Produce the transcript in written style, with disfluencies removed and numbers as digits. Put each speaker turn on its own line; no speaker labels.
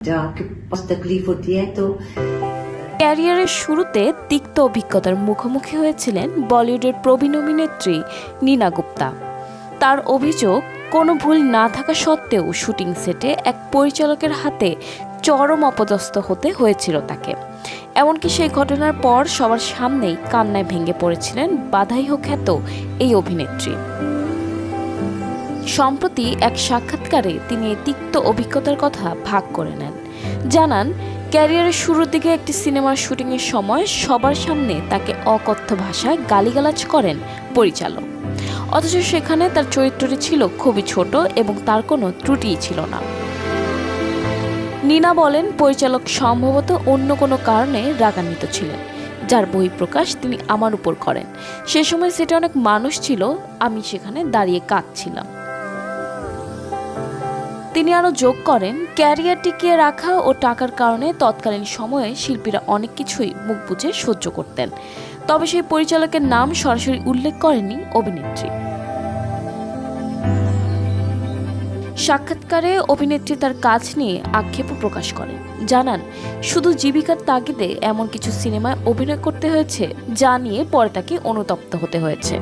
que posso तकलीफ होती है तो
ক্যারিয়ারের শুরুতে তিক্ত অভিজ্ঞতার মুখোমুখি হয়েছিলেন বলিউডের প্রবীণ অভিনেত্রী নীনা গুপ্তা। তার অভিযোগ, কোনো ভুল না থাকা সত্ত্বেও শুটিং সেটে এক পরিচালকের হাতে চরম অপদস্থ হতে হয়েছিল তাকে। এমনকি সেই ঘটনার পর সবার সামনেই কান্নায় ভেঙে পড়েছিলেন বাধাইহ খ্যাত এই অভিনেত্রী। সম্প্রতি এক সাক্ষাৎকারে তিনি এই তিক্ত অভিজ্ঞতার কথা ভাগ করে নেন। জানান, ক্যারিয়ারের শুরুর দিকে একটি সিনেমার শুটিংয়ের সময় সবার সামনে তাকে অকথ্য ভাষায় গালিগালাজ করেন পরিচালক, অথচ সেখানে তার চরিত্রটি ছিল খুবই ছোট এবং তার কোনো ত্রুটিই ছিল না। নীনা বলেন, পরিচালক সম্ভবত অন্য কোনো কারণে রাগান্বিত ছিলেন, যার বহিঃপ্রকাশ তিনি আমার উপর করেন। সে সময় সেটা অনেক মানুষ ছিল, আমি সেখানে দাঁড়িয়ে কাঁদছিলাম। তিনি আরও যোগ করেন, ক্যারিয়ার টিকিয়ে রাখা ও টাকার কারণে তৎকালীন সময়ে শিল্পীরা অনেক কিছুই মুখ বুজে সহ্য করতেন, তবে সেই পরিচালকের নাম সরাসরি উল্লেখ করেননি অভিনেত্রী। সাক্ষাৎকারে অভিনেত্রী তার কাজ নিয়ে আক্ষেপও প্রকাশ করেন। জানান, শুধু জীবিকার তাগিদে এমন কিছু সিনেমায় অভিনয় করতে হয়েছে যা নিয়ে পরে তাকে অনুতপ্ত হতে হয়েছে।